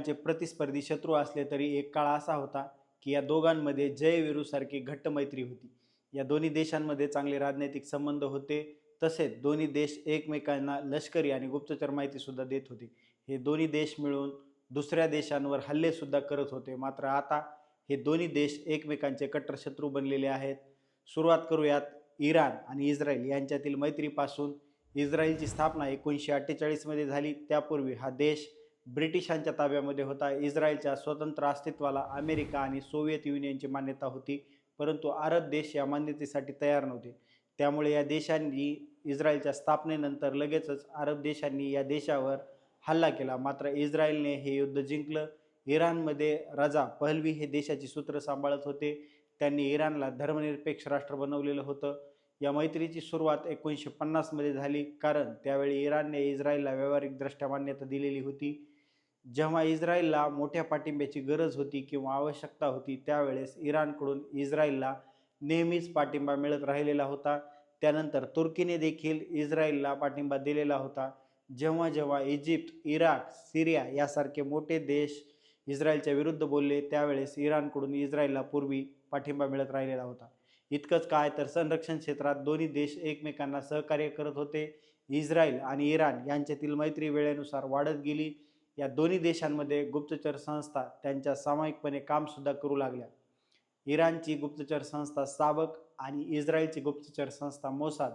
चे प्रतिस्पर्धी शत्रू असले तरी एक काळ असा होता की या दोघांमध्ये जय सारखी घट्ट मैत्री होती. या दोन्ही देशांमध्ये चांगले राजनैतिक संबंध होते. तसेच दोन्ही देश एकमेकांना लष्करी आणि गुप्तचर माहिती सुद्धा देत होते. हे दोन्ही देश मिळून दुसऱ्या देशांवर हल्ले सुद्धा करत होते. मात्र आता हे दोन्ही देश एकमेकांचे कट्टर शत्रू बनलेले आहेत. सुरुवात करूयात इराण आणि इस्रायल यांच्यातील मैत्रीपासून. इस्रायलची स्थापना 1948 मध्ये झाली. त्यापूर्वी हा देश ब्रिटिशांच्या ताब्यामध्ये होता. इस्रायलच्या स्वतंत्र अस्तित्वाला अमेरिका आणि सोव्हिएत युनियनची मान्यता होती, परंतु अरब देश या मान्यतेसाठी तयार नव्हते. त्यामुळे या देशांनी इस्रायलच्या स्थापनेनंतर लगेचच अरब देशांनी या देशावर हल्ला केला. मात्र इस्रायलने हे युद्ध जिंकलं. इराणमध्ये रजा पहलवी हे देशाची सूत्र सांभाळत होते. त्यांनी इराणला धर्मनिरपेक्ष राष्ट्र बनवलेलं होतं. या मैत्रीची सुरुवात 1950 मध्ये झाली, कारण त्यावेळी इराणने इस्रायलला व्यावहारिकदृष्ट्या मान्यता दिलेली होती. जेव्हा इस्रायलला मोठ्या पाठिंब्याची गरज होती किंवा आवश्यकता होती, त्यावेळेस इराणकडून इस्रायलला नेहमीच पाठिंबा मिळत राहिलेला होता. त्यानंतर तुर्कीने देखील इस्रायलला पाठिंबा दिलेला होता. जेव्हा जेव्हा इजिप्त, इराक, सिरिया यासारखे मोठे देश इस्रायलच्या विरुद्ध बोलले, त्यावेळेस इराणकडून इस्रायलला पूर्वी पाठिंबा मिळत राहिलेला होता. इतकंच काय तर संरक्षण क्षेत्रात दोन्ही देश एकमेकांना सहकार्य करत होते. इस्रायल आणि इराण यांच्यातील मैत्री वेळेनुसार वाढत गेली. या दोन्ही देशांमध्ये गुप्तचर संस्था त्यांच्या सामायिकपणे काम सुद्धा करू लागल्या. इराणची गुप्तचर संस्था साबक आणि इस्रायलची गुप्तचर संस्था मोसाद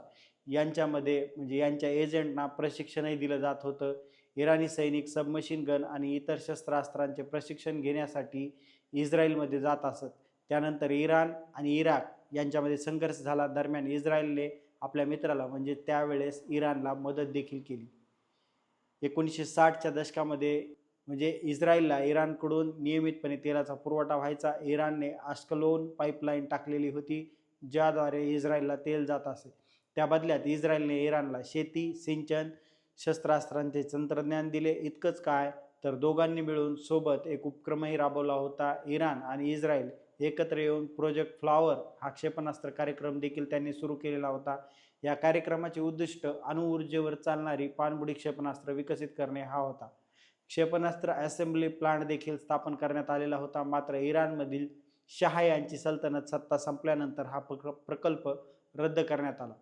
यांच्यामध्ये यांच्या एजंटना प्रशिक्षणही दिलं जात होतं. इराणी सैनिक सबमशीन गन आणि इतर शस्त्रास्त्रांचे प्रशिक्षण घेण्यासाठी इस्रायलमध्ये जात असत. त्यानंतर इराण आणि इराक यांच्यामध्ये संघर्ष झाला. दरम्यान इस्रायलने आपल्या मित्राला त्यावेळेस इराणला मदत देखील केली. 1960च्या दशकामध्ये इस्रायलला इराणकडून नियमितपणे तेलाचा पुरवठा व्हायचा. इराणने आस्कलोन पाईपलाईन टाकलेली होती, ज्याद्वारे इस्रायलला तेल जात असे. त्या बदल्यात इस्रायलने इराणला शेती, सिंचन, शस्त्रास्त्रांचे तंत्रज्ञान दिले. इतकंच काय तर दोघांनी मिळून सोबत एक उपक्रमही राबवला होता. इराण आणि इस्रायल एकत्र येऊन प्रोजेक्ट फ्लॉवर हा क्षेपणास्त्र कार्यक्रम देखील त्यांनी सुरू केलेला होता. या कार्यक्रमाचे उद्दिष्ट अणुऊर्जेवर चालणारी पाणबुडी क्षेपणास्त्र विकसित करणे हा होता. क्षेपणास्त्र असेंब्ली प्लांट देखील स्थापन करण्यात आलेला होता. मात्र इराणमधील शाह यांची सल्तनत सत्ता संपल्यानंतर हा प्रकल्प रद्द करण्यात आला.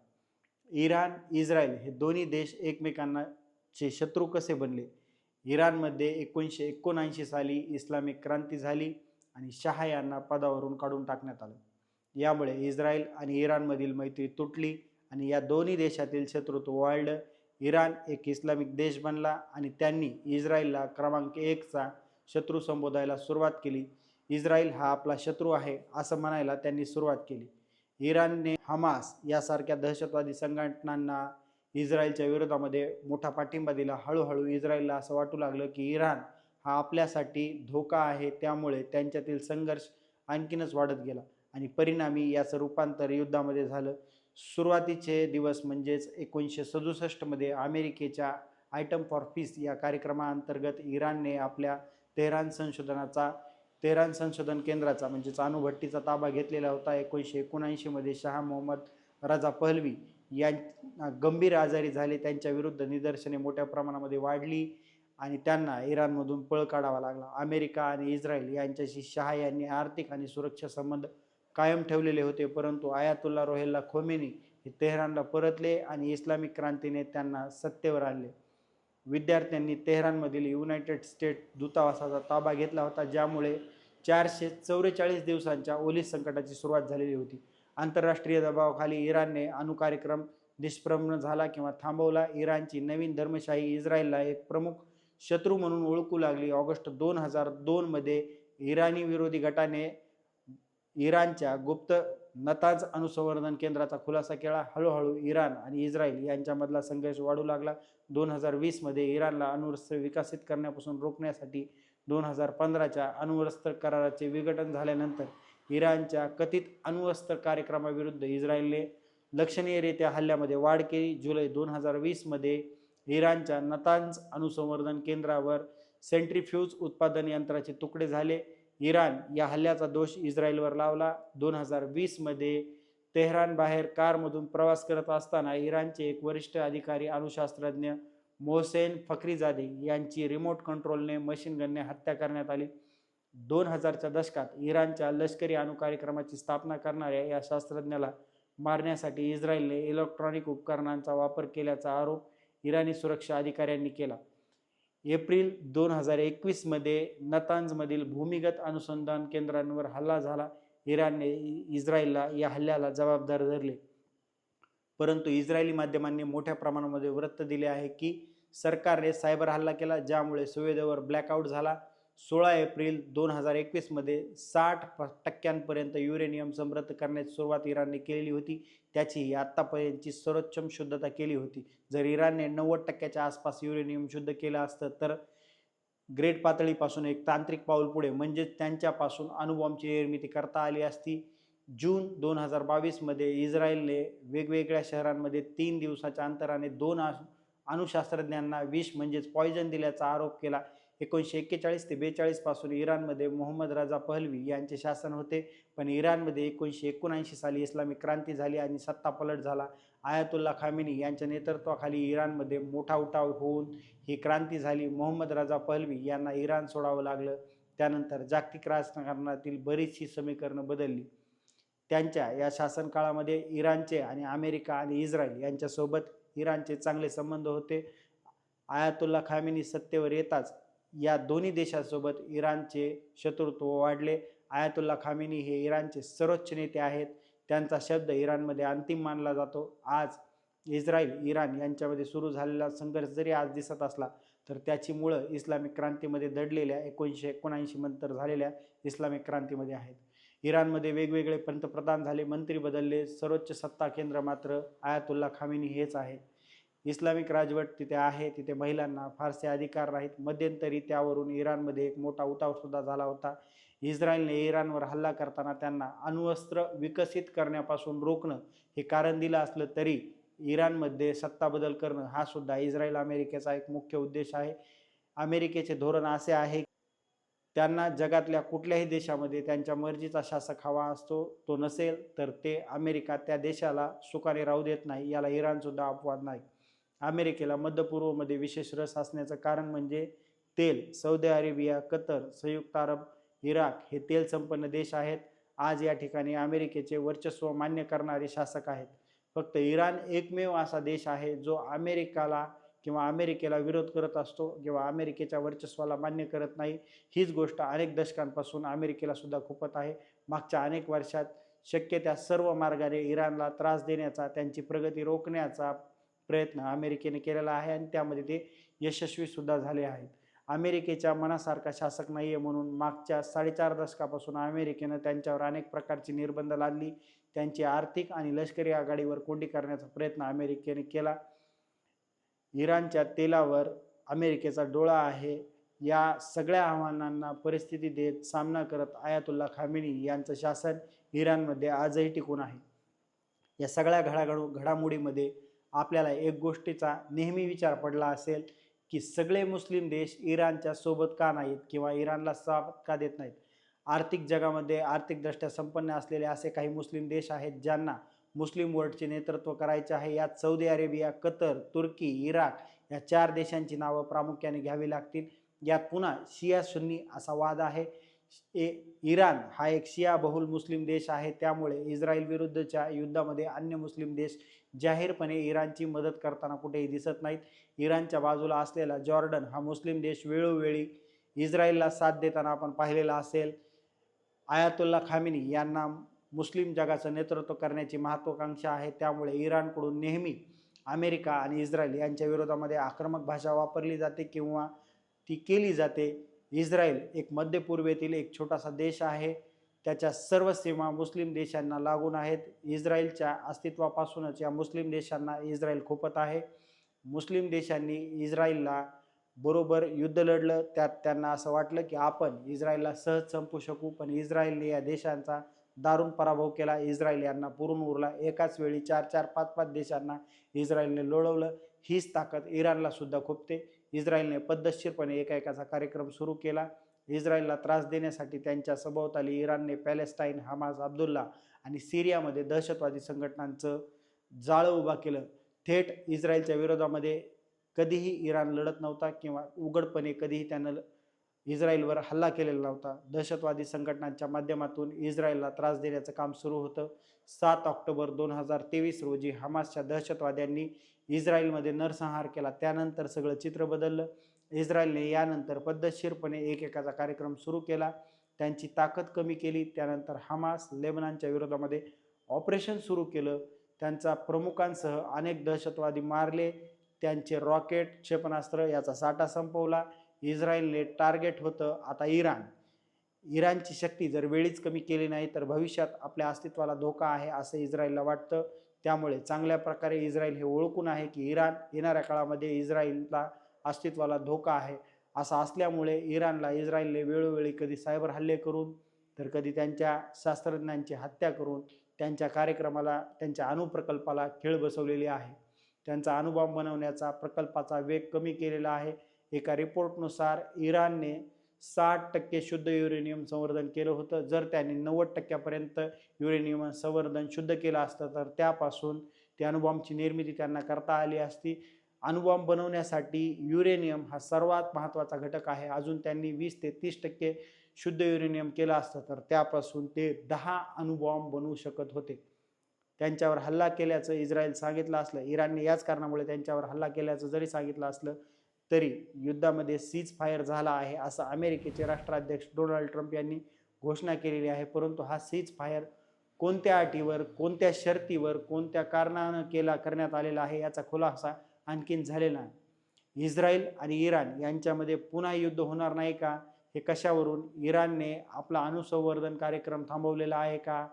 इराण, इस्रायल हे दोन्ही देश एकमेकांचे शत्रू कसे बनले? इराणमध्ये 1979 साली इस्लामिक क्रांती झाली आणि शाह यांना पदावरून काढून टाकण्यात आलं. यामुळे इस्रायल आणि इराणमधील मैत्री तुटली आणि या दोन्ही देशातील शत्रुत्व वाढलं. इराण एक इस्लामिक देश बनला आणि त्यांनी इस्रायलला क्रमांक 1चा शत्रू संबोधायला सुरुवात केली. इस्रायल हा आपला शत्रू आहे असं म्हणायला त्यांनी सुरुवात केली. इराणने हमास यासारख्या दहशतवादी संघटनांना इस्रायलच्या विरोधामध्ये मोठा पाठिंबा दिला. हळूहळू इस्रायलला असं वाटू लागलं की इराण हा आपल्यासाठी धोका आहे. त्यामुळे त्यांच्यातील संघर्ष आणखीनच वाढत गेला आणि परिणामी याचं रूपांतर युद्धामध्ये झालं. सुरुवातीचे दिवस 1967 मध्ये अमेरिकेच्या आयटम फॉर पीस या कार्यक्रमाअंतर्गत इराणने आपल्या तेहरान संशोधन केंद्राचा अणुभट्टीचा ताबा घेतलेला होता. 1979 मध्ये शाह मोहम्मद रजा पहलवी यांना गंभीर आजारी झाले. त्यांच्या विरुद्ध निदर्शने मोठ्या प्रमाणामध्ये वाढली आणि त्यांना इराणमधून पळ काढावा लागला. अमेरिका आणि इस्रायल यांच्याशी शाह यांनी आर्थिक आणि सुरक्षा संबंध कायम ठेवलेले होते, परंतु आयातुल्ला रोहिल्ला खोमेनी हे तेहरानला परतले आणि इस्लामिक क्रांतीने त्यांना सत्तेवर आणले. विद्यार्थ्यांनी तेहरानमधील युनायटेड स्टेट्स दूतावासाचा ताबा घेतला होता, ज्यामुळे 444 दिवसांच्या ओलीस संकटाची सुरुवात झालेली होती. आंतरराष्ट्रीय दबावाखाली इराणने अणुकार्यक्रम निष्प्रभ झाला किंवा थांबवला. इराणची नवीन धर्मशाही इस्रायलला एक प्रमुख शत्रू म्हणून ओळखू लागली. ऑगस्ट 2002 मध्ये इराणी विरोधी गटाने इराणच्या गुप्त नतांज अणुसंवर्धन केंद्राचा खुलासा केला. हळूहळू इराण आणि इस्रायल यांच्यामधला संघर्ष वाढू लागला. 2020 मध्ये इराणला अणुअस्त्र विकसित करण्यापासून रोखण्यासाठी 2015च्या अणुअस्त्र कराराचे विघटन झाल्यानंतर इराणच्या कथित अणुअस्त्र कार्यक्रमाविरुद्ध इस्रायलने लक्षणीयरित्या हल्ल्यामध्ये वाढ केली. जुलै 2020 मध्ये इराणच्या नतांज अणुसंवर्धन केंद्रावर सेंट्रीफ्यूज उत्पादन यंत्राचे तुकडे झाले. इराण या हल्ल्याचा दोष इस्रायलवर लावला. 2020 मध्ये तेहरान बाहेर कारमधून प्रवास करत असताना इराणचे एक वरिष्ठ अधिकारी अणुशास्त्रज्ञ मोहसेन फखरीजादे यांची रिमोट कंट्रोलने मशीन गनने हत्या करण्यात आली. 2000च्या दशकात इराणच्या लष्करी अणुकार्यक्रमाची स्थापना करणाऱ्या या शास्त्रज्ञाला मारण्यासाठी इस्रायलने इलेक्ट्रॉनिक उपकरणांचा वापर केल्याचा आरोप इराणी सुरक्षा अधिकाऱ्यांनी केला. एप्रिल 2021 मध्ये नतांजमधील भूमिगत अनुसंधान केंद्रांवर हल्ला झाला. इराणने इस्रायलला या हल्ल्याला जबाबदार धरले, परंतु इस्रायली माध्यमांनी मोठ्या प्रमाणामध्ये वृत्त दिले आहे की सरकारने सायबर हल्ला केला, ज्यामुळे सुवेदेवर ब्लॅकआउट झाला. 16 एप्रिल 2021 मध्ये 60% युरेनियम समृद्ध करण्याची सुरुवात इराणने केलेली होती. त्याची ही आत्तापर्यंतची सर्वोच्च शुद्धता केली होती. जर इराणने 90%च्या आसपास युरेनियम शुद्ध केलं असतं तर ग्रेड पातळीपासून एक तांत्रिक पाऊल पुढे म्हणजेच त्यांच्यापासून अणुबॉम्बची निर्मिती करता आली असती. जून 2022 मध्ये इस्रायलने वेगवेगळ्या शहरांमध्ये 3 दिवसाच्या अंतराने 2 अणुशास्त्रज्ञांना विष म्हणजेच पॉयझन दिल्याचा आरोप केला. 1941 ते 42 पासून इराणमध्ये मोहम्मद रजा पहलवी यांचे शासन होते, पण इराणमध्ये 1979 साली इस्लामिक क्रांती झाली आणि सत्ता पलट झाला. आयातुल्ला खामेनी यांच्या नेतृत्वाखाली इराणमध्ये मोठा उठाव होऊन ही क्रांती झाली. मोहम्मद रजा पहलवी यांना इराण सोडावं लागलं. त्यानंतर जागतिक राजकारणातील बरीचशी समीकरणं बदलली. त्यांच्या या शासनकाळामध्ये इराणचे आणि अमेरिका आणि इस्रायल यांच्यासोबत इराणचे चांगले संबंध होते. आयातुल्ला खामेनी सत्तेवर येताच या दोन्ही देशांसोबत इराणचे शत्रुत्व वाढले. आयातुल्ला खामेनी हे इराणचे सर्वोच्च नेते आहेत. त्यांचा शब्द इराणमध्ये अंतिम मानला जातो. आज इस्रायल इराण यांच्यामध्ये सुरू झालेला संघर्ष जरी आज दिसत असला तर त्याची मुळं इस्लामिक क्रांतीमध्ये दडलेल्या 1979 नंतर झालेल्या इस्लामिक क्रांतीमध्ये आहेत. इराणमध्ये वेगवेगळे पंतप्रधान झाले, मंत्री बदलले, सर्वोच्च सत्ता केंद्र मात्र आयातुल्ला खामेनी हेच आहे. इस्लामिक राजवट तिथे आहे, तिथे महिलांना फारसे अधिकार नाहीत. मध्यंतरी त्यावरून इराणमध्ये एक मोठा उठाव सुद्धा झाला होता. इस्रायलने इराणवर हल्ला करताना त्यांना अण्वस्त्र विकसित करण्यापासून रोखणं हे कारण दिलं असलं तरी इराणमध्ये सत्ता बदल करणं हा सुद्धा इस्रायल अमेरिकेचा एक मुख्य उद्देश आहे. अमेरिकेचे धोरण असे आहे, त्यांना जगातल्या कुठल्याही देशामध्ये त्यांच्या मर्जीचा शासक हवा असतो. तो नसेल तर ते अमेरिका त्या देशाला सुखाने राहू देत नाही. याला इराणसुद्धा अपवाद नाही. अमेरिकेला मध्य पूर्वमध्ये विशेष रस असण्याचं कारण म्हणजे तेल. सौदी अरेबिया, कतर, संयुक्त अरब, इराक हे तेल संपन्न देश आहेत. आज या ठिकाणी अमेरिकेचे वर्चस्व मान्य करणारे शासक आहेत. फक्त इराण एकमेव असा देश आहे जो अमेरिकेला विरोध करत असतो किंवा अमेरिकेच्या वर्चस्वाला मान्य करत नाही. हीच गोष्ट अनेक दशकांपासून अमेरिकेला सुद्धा खुपत आहे. मागच्या अनेक वर्षात शक्य त्या सर्व मार्गाने इराणला त्रास देण्याचा, त्यांची प्रगती रोखण्याचा प्रयत्न अमेरिकेने केलेला आहे आणि त्यामध्ये ते यशस्वी सुद्धा झाले आहेत. अमेरिकेच्या मनासारखा शासक नाही आहे म्हणून मागच्या 4.5 दशकापासून अमेरिकेनं त्यांच्यावर अनेक प्रकारची निर्बंध लादली. त्यांची आर्थिक आणि लष्करी आघाडीवर कोंडी करण्याचा प्रयत्न अमेरिकेने केला. इराणच्या तेलावर अमेरिकेचा डोळा आहे. या सगळ्या आव्हानांना परिस्थिती देत सामना करत आयातुल्ला खामेनी यांचं शासन इराणमध्ये आजही टिकून आहे. या सगळ्या घडामोडीमध्ये आपल्याला एक गोष्टीचा नेहमी विचार पडला असेल की सगळे मुस्लिम देश इराणच्या सोबत का नाहीत किंवा इराणला साथ का देत नाहीत. आर्थिक जगामध्ये आर्थिकदृष्ट्या संपन्न असलेले असे काही मुस्लिम देश आहेत ज्यांना मुस्लिम वर्ल्डचे नेतृत्व करायचे आहे. यात सौदी अरेबिया, कतर, तुर्की, इराक या 4 देशांची नावं प्रामुख्याने घ्यावी लागतील. यात पुन्हा शिया सुन्नी असा वाद आहे. इराण हा एक शिया बहुल मुस्लिम देश आहे. त्यामुळे इस्रायल विरुद्धच्या युद्धामध्ये अन्य मुस्लिम देश जाहीरपणे इराणची मदत करताना कुठेही दिसत नाहीत. इराणच्या बाजूला असलेला जॉर्डन हा मुस्लिम देश वेळोवेळी इस्रायलला साथ देताना आपण पाहिलेला असेल. आयातुल्ला खामेनी यांना मुस्लिम जगाचं नेतृत्व करण्याची महत्त्वाकांक्षा आहे. त्यामुळे इराणकडून नेहमी अमेरिका आणि इस्रायल यांच्या विरोधामध्ये आक्रमक भाषा वापरली जाते किंवा ती केली जाते. इस्रायल एक मध्य पूर्वेतील एक छोटासा देश आहे. त्याच्या सर्व सीमा मुस्लिम देशांना लागून आहेत. इस्रायलच्या अस्तित्वापासूनच या मुस्लिम देशांना इस्रायल खुपत आहे. मुस्लिम देशांनी इस्रायलला बरोबर युद्ध लढलं. त्यात त्यांना असं वाटलं की आपण इस्रायलला सहज संपवू शकू, पण इस्रायलने या देशांचा दारुण पराभव केला. इस्रायल यांना पुरून उरला. एकाच वेळी 4-4, 5-5 देशांना इस्रायलने लोळवलं. हीच ताकद इराणला सुद्धा खुपते. इस्रायलने पद्धतशीरपणे एकाएकाचा कार्यक्रम सुरू केला. इस्रायलला त्रास देण्यासाठी त्यांच्या सभोवताली इराणने पॅलेस्टाईन, हमास, अब्दुल्ला आणि सिरियामध्ये दहशतवादी संघटनांचं जाळं उभा केलं. थेट इस्रायलच्या विरोधामध्ये कधीही इराण लढत नव्हता किंवा उघडपणे कधीही त्यानं इस्रायलवर हल्ला केलेला नव्हता. दहशतवादी संघटनांच्या माध्यमातून इस्रायलला त्रास देण्याचं काम सुरू होतं. 7 ऑक्टोबर 2023 रोजी हमासच्या दहशतवाद्यांनी इस्रायलमध्ये नरसंहार केला. त्यानंतर सगळं चित्र बदललं. इस्रायलने यानंतर पद्धतशीरपणे एकेकाचा कार्यक्रम सुरू केला, त्यांची ताकद कमी केली. त्यानंतर हमास लेबनॉनच्या विरोधामध्ये ऑपरेशन सुरू केलं. त्यांचा प्रमुखांसह अनेक दहशतवादी मारले. त्यांचे रॉकेट, क्षेपणास्त्र याचा साठा संपवला. इस्रायलने टार्गेट होतं आता इराणची शक्ती जर वेळीच कमी केली नाही तर भविष्यात आपल्या अस्तित्वाला धोका आहे असं इस्रायलला वाटतं. त्यामुळे चांगल्या प्रकारे इस्रायल हे ओळखून आहे की इराण येणाऱ्या काळामध्ये इस्रायलला अस्तित्वाला धोका आहे. असं असल्यामुळे इस्रायलने वेळोवेळी कधी सायबर हल्ले करून तर कधी त्यांच्या शास्त्रज्ञांची हत्या करून त्यांच्या कार्यक्रमाला, त्यांच्या अणुप्रकल्पाला खीळ बसवलेली आहे. त्यांचा अणुबॉम्ब बनवण्याचा प्रकल्पाचा वेग कमी केलेला आहे. एका रिपोर्टनुसार इराणने 60% शुद्ध युरेनियम संवर्धन केलं होतं. जर त्यांनी 90% युरेनियम संवर्धन शुद्ध केलं असतं तर त्यापासून त्या अणुबॉम्बची निर्मिती त्यांना करता आली असती. अणुबॉम्ब बनवण्यासाठी युरेनियम हा सर्वात महत्त्वाचा घटक आहे. अजून त्यांनी 20 ते 30% शुद्ध युरेनियम केलं असतं तर त्यापासून ते 10 अणुबॉम्ब बनवू शकत होते. त्यांच्यावर हल्ला केल्याचं इस्रायल सांगितलं असलं, इराणने याच कारणामुळे त्यांच्यावर हल्ला केल्याचं जरी सांगितलं असलं तरी युद्धामध्ये सीज फायर झाला आहे असं अमेरिकेचे राष्ट्राध्यक्ष डोनाल्ड ट्रम्प यांनी घोषणा केलेली आहे. परंतु हा सीज फायर कोणत्या अटीवर, कोणत्या शर्तीवर, कोणत्या कारणानं करण्यात आलेला आहे याचा खुलासा आणखीन झालेला नाही. इस्रायल आणि इराण यांच्यामध्ये पुन्हा युद्ध होणार नाही का? हे कशावरून? इराणने आपला अणुसंवर्धन कार्यक्रम थांबवलेला आहे का?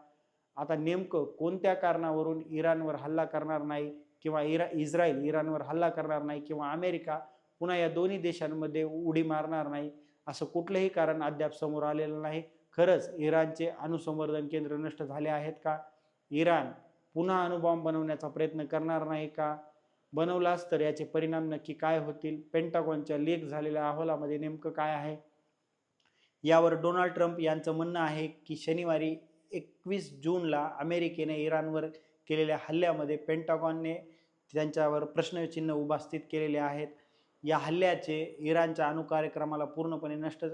आता नेमकं कोणत्या कारणावरून इराणवर हल्ला करणार नाही किंवा इस्रायल इराणवर हल्ला करणार नाही किंवा अमेरिका पुन्हा या दोन्ही देशांमध्ये उडी मारणार नाही, असं कुठलंही कारण अद्याप समोर आलेलं नाही. खरंच इराणचे अणुसंवर्धन केंद्र नष्ट झाले आहेत का? इराण पुन्हा अणुबॉम्ब बनवण्याचा प्रयत्न करणार नाही का? बनवलाच तर याचे परिणाम नक्की काय होतील? पेंटागॉनच्या लीक झालेल्या अहवालामध्ये नेमकं काय आहे? यावर डोनाल्ड ट्रम्प यांचं म्हणणं आहे की शनिवारी 21 जूनला अमेरिकेने इराणवर केलेल्या हल्ल्यामध्ये पेंटागॉनने त्यांच्यावर प्रश्नचिन्ह उपस्थित केलेले आहेत. या हल्ल्याचे इराणच्या अणुकार्यक्रमाला पूर्णपणे नष्ट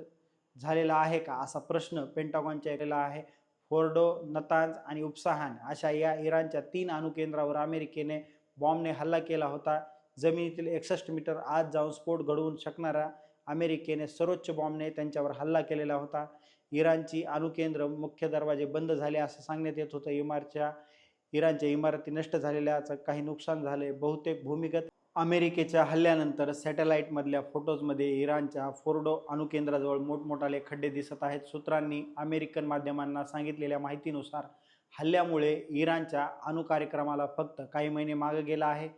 झालेला आहे का असा प्रश्न पेंटागॉनच्या केलेला आहे. फोर्डो, नतांज आणि उपसाहान अशा या इराणच्या 3 अणुकेंद्रावर अमेरिकेने बॉम्बने हल्ला केला होता. जमिनीतील 61 मीटर आत जाऊन स्फोट घडवून शकणारा अमेरिकेने सर्वोच्च बॉम्बने त्यांच्यावर हल्ला केलेला होता. इराणची अणुकेंद्र मुख्य दरवाजे बंद झाले असं सांगण्यात येत होतं. इराणच्या इमारती नष्ट झालेल्याचं काही नुकसान झाले. बहुतेक भूमिगत अमेरिकेच्या हल्ल्यानंतर सॅटेलाईटमधल्या फोटोजमध्ये इराणच्या फोर्डो अणुकेंद्राजवळ मोठमोठाले खड्डे दिसत आहेत. सूत्रांनी अमेरिकन माध्यमांना सांगितलेल्या माहितीनुसार हल्ल्यामुळे इराणच्या अणुकार्यक्रमाला फक्त काही महिने मागे गेला आहे.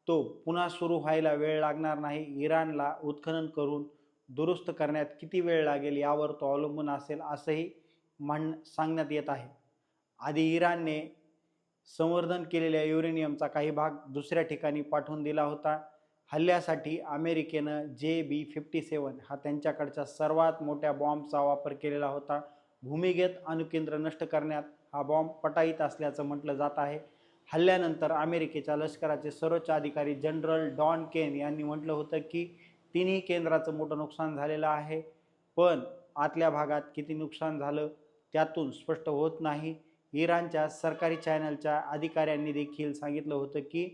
तो पुन्हा सुरू व्हायला वेळ लागणार नाही. इराणला उत्खनन करून दुरुस्त करण्यात किती वेळ लागेल यावर तो अवलंबून असेल असंही सांगण्यात येत आहे. आधी इराणने संवर्धन केलेल्या युरेनियमचा काही भाग दुसऱ्या ठिकाणी पाठवून दिला होता. हल्ल्यासाठी अमेरिकेनं JB-57 हा त्यांच्याकडच्या सर्वात मोठ्या बॉम्बचा वापर केलेला होता. भूमिगत अणुकेंद्र नष्ट करण्यात हा बॉम्ब पटाईत असल्याचं म्हटलं जात आहे. हल्ल्यानंतर अमेरिकेच्या लष्कराचे सर्वोच्च अधिकारी जनरल डॉन केन यांनी म्हटलं होतं की तिन्ही केंद्राचं मोठं नुकसान झालेलं आहे, पण आतल्या भागात किती नुकसान झालं त्यातून स्पष्ट होत नाही. इराणच्या सरकारी चॅनलच्या अधिकाऱ्यांनी देखील सांगितलं होतं की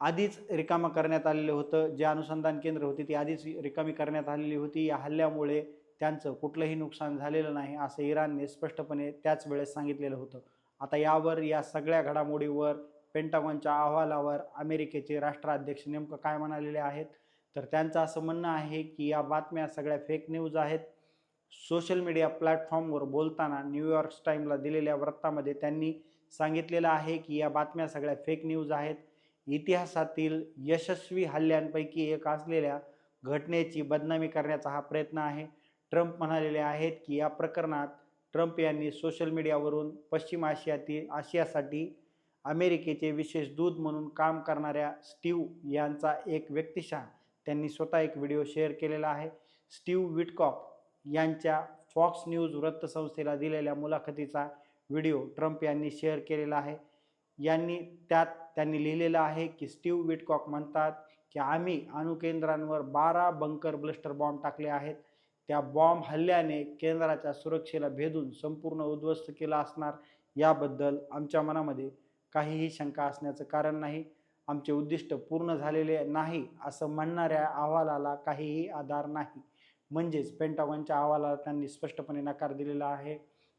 आधीच रिकामा करण्यात आलेलं होतं. जे अनुसंधान केंद्र होती ती आधीच रिकामी करण्यात आलेली होती. या हल्ल्यामुळे त्यांचं कुठलंही नुकसान झालेलं नाही असं इराणने स्पष्टपणे त्याच वेळेस सांगितलेलं होतं. आता या सगळ्या घडामोडीवर, पेंटागॉनच्या अहवालावर अमेरिकेचे राष्ट्राध्यक्ष नेमकं काय म्हणालेले आहेत? तर त्यांचं असं म्हणणं आहे की या बातम्या सगळ्या फेक न्यूज आहेत. सोशल मीडिया प्लॅटफॉर्मवर बोलताना न्यूयॉर्क टाइम्सला दिलेल्या वृत्तामध्ये त्यांनी सांगितलेलं आहे की या बातम्या सगळ्या फेक न्यूज आहेत. इतिहासातील यशस्वी हल्ल्यांपैकी एक असलेल्या घटनेची बदनामी करण्याचा हा प्रयत्न आहे. ट्रम्प म्हणालेले आहेत की या प्रकरणात ट्रम्प यांनी सोशल मीडियावरून पश्चिम आशियासाठी अमेरिकेचे विशेष दूत म्हणून काम करणाऱ्या स्टीव्ह यांचा एक व्यक्तिशः त्यांनी स्वतः एक व्हिडिओ शेअर केलेला आहे. स्टीव्ह विटकॉक यांच्या फॉक्स न्यूज वृत्तसंस्थेला दिलेल्या मुलाखतीचा व्हिडिओ ट्रम्प यांनी शेअर केलेला आहे. त्यांनी लिहिलेलं आहे की स्टीव्ह विटकॉक म्हणतात की आम्ही अणुकेंद्रांवर 12 बंकर ब्लस्टर बॉम्ब टाकले आहेत. त्या बॉम्ब हल्ल्याने केंद्राच्या सुरक्षेला भेदून संपूर्ण उद्ध्वस्त केलं असणार, याबद्दल आमच्या मनामध्ये काहीही शंका असण्याचं कारण नाही. आमचे उद्दिष्ट पूर्ण झालेले नाही असं म्हणणाऱ्या अहवालाला काहीही आधार नाही. म्हणजेच पेंटागॉनच्या अहवालाला त्यांनी स्पष्टपणे नकार दिलेला आहे.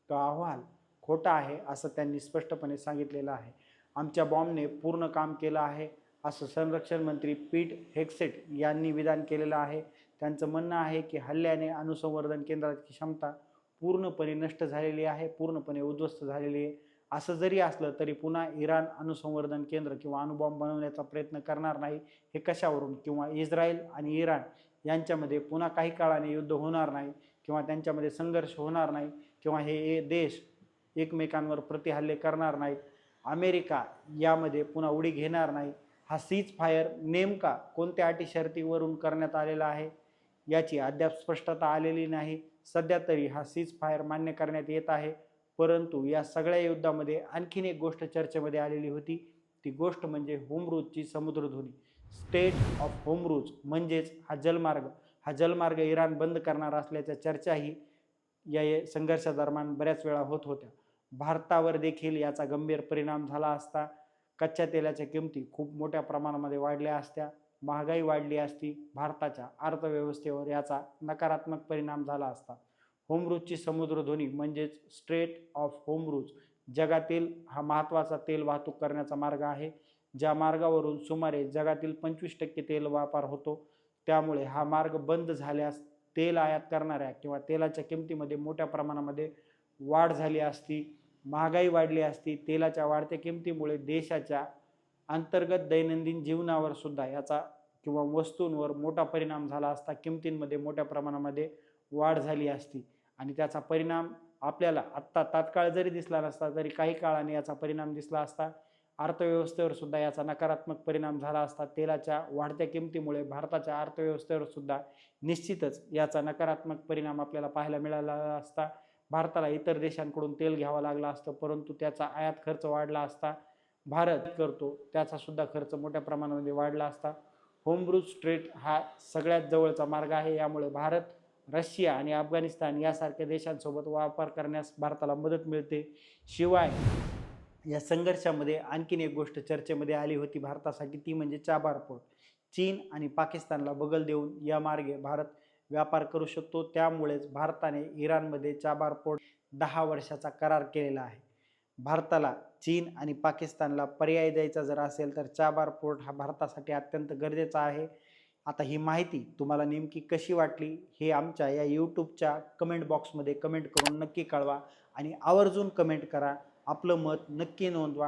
तो अहवाल खोटा आहे असं त्यांनी स्पष्टपणे सांगितलेलं आहे. आमच्या बॉम्बने पूर्ण काम केलं आहे असं संरक्षण मंत्री पीट हेगसेट यांनी विधान केलेलं आहे. त्यांचं म्हणणं आहे की हल्ल्याने अणुसंवर्धन केंद्राची क्षमता पूर्णपणे नष्ट झालेली आहे, पूर्णपणे उद्ध्वस्त झालेली आहे. असं जरी असलं तरी पुन्हा इराण अणुसंवर्धन केंद्र किंवा अणुबॉम्ब बनवण्याचा प्रयत्न करणार नाही. हे कशावरून? किंवा इस्रायल आणि इराण यांच्यामध्ये पुन्हा काही काळाने युद्ध होणार नाही किंवा त्यांच्यामध्ये संघर्ष होणार नाही किंवा हे देश एकमेकांवर प्रतिहल्ले करणार नाहीत. अमेरिका यामध्ये पुन्हा उडी घेणार नाही. हा सीज फायर नेमका कोणत्या अटी शर्तीवरून करण्यात आलेला आहे याची अद्याप स्पष्टता आलेली नाही. सध्या तरी हा सीज फायर मान्य करण्यात येत आहे, परंतु या सगळ्या युद्धामध्ये आणखीन एक गोष्ट चर्चेमध्ये आलेली होती. ती गोष्ट म्हणजे होर्मुझची समुद्रधुनी, स्टेट ऑफ होर्मुझ म्हणजेच हा जलमार्ग इराण बंद करणार असल्याच्या चर्चाही या संघर्षादरम्यान बऱ्याच वेळा होत होत्या. भारतावर देखील याचा गंभीर परिणाम झाला असता. कच्च्या तेलाच्या किमती खूप मोठ्या प्रमाणामध्ये वाढल्या असत्या, महागाई वाढली असती, भारताच्या अर्थव्यवस्थेवर याचा नकारात्मक परिणाम झाला असता. होर्मुझची समुद्रधुनी म्हणजेच स्ट्रेट ऑफ होर्मुझ जगातील हा महत्त्वाचा तेल वाहतूक करण्याचा मार्ग आहे. ज्या मार्गावरून सुमारे जगातील 25% तेल व्यापार होतो. त्यामुळे हा मार्ग बंद झाल्यास तेल आयात करणाऱ्या किंवा तेलाच्या किमतीमध्ये मोठ्या प्रमाणामध्ये वाढ झाली असती, महागाई वाढली असती. तेलाच्या वाढत्या किमतीमुळे देशाच्या अंतर्गत दैनंदिन जीवनावर सुद्धा याचा किंवा वस्तूंवर मोठा परिणाम झाला असता. किमतींमध्ये मोठ्या प्रमाणामध्ये वाढ झाली असती आणि त्याचा परिणाम आपल्याला आत्ता तात्काळ जरी दिसला नसता तरी काही काळाने याचा परिणाम दिसला असता. अर्थव्यवस्थेवर सुद्धा याचा नकारात्मक परिणाम झाला असता. तेलाच्या वाढत्या किमतीमुळे भारताच्या अर्थव्यवस्थेवर सुद्धा निश्चितच याचा नकारात्मक परिणाम आपल्याला पाहायला मिळाला असता. भारताला इतर देशांकडून तेल घ्यावं लागलं असतं, परंतु त्याचा आयात खर्च वाढला असता. भारत करतो त्याचा सुद्धा खर्च मोठ्या प्रमाणामध्ये वाढला असता. होर्मुझ स्ट्रेट हा सगळ्यात जवळचा मार्ग आहे. यामुळे भारत, रशिया आणि अफगाणिस्तान यासारख्या देशांसोबत व्यापार करण्यास भारताला मदत मिळते. शिवाय या संघर्षामध्ये आणखीन एक गोष्ट चर्चेमध्ये आली होती भारतासाठी, ती म्हणजे चाबार पोर्ट. चीन आणि पाकिस्तानला बगल देऊन या मार्गे भारत व्यापार करू शकतो. त्यामुळेच भारताने इराणमध्ये चाबार पोर्ट 10 वर्षाचा करार केलेला आहे. भारताला चीन आणि पाकिस्तानला पर्याय द्यायचा जर असेल तर चाबार पोर्ट हा भारतासाठी अत्यंत गरजेचा आहे. आता ही माहिती तुम्हाला नेमकी कशी वाटली हे आमच्या या यूट्यूबच्या कमेंट बॉक्समध्ये कमेंट करून नक्की कळवा आणि आवर्जून कमेंट करा. आपलं मत नक्की नोंदवा.